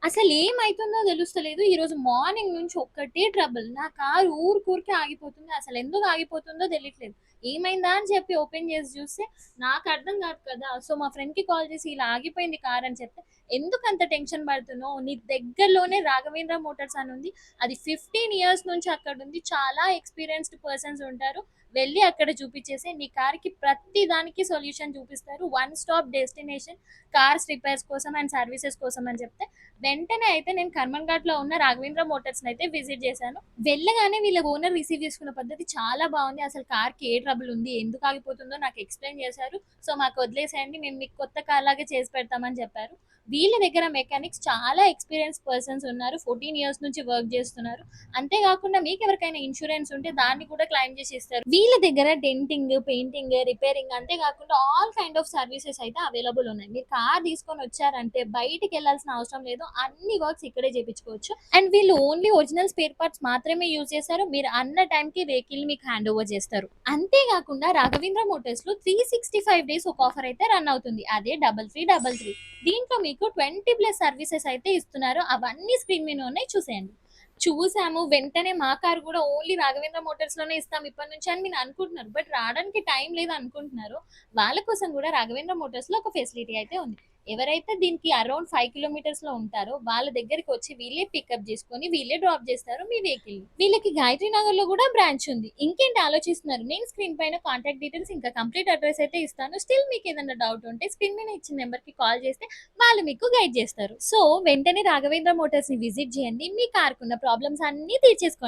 అసలేమైతుందో తెలుస్తలేదు. ఈరోజు మార్నింగ్ నుంచి ఒక్కటే ట్రబుల్. నా కారు ఊరికే ఆగిపోతుంది. అసలెందుకు ఆగిపోతుందో తెలియట్లేదు. ఏమైందా అని చెప్పి ఓపెన్ చేసి చూస్తే నాకర్థం కాదు కదా! సో, మా ఫ్రెండ్‌కి కాల్ చేసి ఇలా ఆగిపోయింది కారు అని చెప్తే, "ఎందుకంత టెన్షన్ పడుతున్నావు? నీ దగ్గరలోనే రాఘవేంద్ర మోటార్స్ అని ఉంది. అది 15 ఇయర్స్ నుంచి అక్కడుంది. చాలా ఎక్స్‌పీరియన్స్‌డ్ పర్సన్స్ ఉంటారు. వెళ్లి అక్కడ చూపించేసేయి. నీ కార్‌కి ప్రతి దానికి సొల్యూషన్ చూపిస్తారు. One stop destination cars repairs కోసం అండ్ సర్వీసెస్ కోసం" అని చెప్తే వెంటనే అయితే నేను కర్మన్ ఘాట్‌లో ఉన్న రాఘవేంద్ర మోటార్స్‌నయితే విజిట్ చేశాను. వెళ్ళగానే వీళ్ళ ఓనర్ రిసీవ్ చేసుకున్న పద్ధతి చాలా బావుంది. అసలు కార్‌కి ఏ ట్రబుల్ ఉంది? ఎందుకు ఆగిపోతుందో నాకు ఎక్స్‌ప్లెయిన్ చేశారు. సో, మాకు వదిలేసేయండి. మేము మీకు కొత్త కార్‌లాగే చేసి పెడతామని చెప్పారు. వీళ్ళ దగ్గర మెకానిక్స్ చాలా ఎక్స్‌పీరియన్స్ పర్సన్స్ ఉన్నారు. 14 ఇయర్స్ నుంచి వర్క్ చేస్తున్నారు. అంతే కాకుండా మీకెవరికైనా ఇన్స్యూరెన్స్ ఉంటే దాన్ని కూడా క్లెయిమ్ చేసి ఇస్తారు. వీళ్ళ దగ్గర డెంటింగ్, పెయింటింగ్, రిపేరింగ్ అంతే కాకుండా ఆల్ కైండ్ ఆఫ్ సర్వీసెస్ అయితే అవైలబుల్ ఉన్నాయి. మీరు కార్ తీసుకొని వచ్చారంటే బయటికెళ్ళాల్సిన అవసరం లేదు. అన్ని వర్క్స్ ఇక్కడే చేపించుకోవచ్చు. అండ్ వీళ్ళు ఓన్లీ ఒరిజినల్ స్పేర్ పార్ట్స్ మాత్రమే యూజ్ చేస్తారు. మీరు అన్న టైంకి వెహికల్ మీకు హ్యాండ్ ఓవర్ చేస్తారు. అంతే కాకుండా రాఘవేంద్ర మోటార్స్‌లో 365 డేస్ ఒక ఆఫర్ అయితే రన్ అవుతుంది. అదే 3333. దీంట్లో మీకు 20+ సర్వీసెస్ అయితే ఇస్తున్నారు. అవన్నీ స్క్రీన్ మీద ఉన్నాయి చూసేయండి. చూసాము. వెంటనే మా కారు గూడా ఓన్లీ రాఘవేంద్ర మోటార్స్‌లోనే ఇస్తాం ఇప్పటి నుంచి అని మీరు అనుకుంటున్నారు. బట్ రావడానికి టైం లేదనుకుంటున్నారు. వాళ్ళ కోసం గూడా రాఘవేంద్ర మోటార్స్‌లో ఒక ఫెసిలిటీ అయితే ఉంది. ఎవరైతే దీనికి అరౌండ్ 5 కిలోమీటర్స్‌లో ఉంటారో వాళ్ళ దగ్గరికొచ్చి వీళ్ళే పికప్ జేసుకొని, వీళ్ళే డ్రాప్ జేస్తారు మీ వెహికల్‌ని. వీళ్ళకి గాయత్రి నగర్‌లో గూడా బ్రాంచ్ ఉంది. ఇంకేంటి ఆలోచిస్తున్నారు? నేను స్క్రీన్ పైన కాంటాక్ట్ డీటెయిల్స్ ఇంకా కంప్లీట్ అడ్రెస్ అయితే ఇస్తాను. స్టిల్ మీకేదన్నా డౌట్ ఉంటే స్క్రీన్ మీద ఇచ్చిన నంబర్‌కి కాల్ చేస్తే వాళ్ళు మీకు గైడ్ చేస్తారు. సో, వెంటనే రాఘవేంద్ర మోటార్స్‌ని విజిట్ చేయండి. మీ కార్‌కున్న ప్రాబ్లమ్స్ అన్నీ తీర్చేసుకోండి.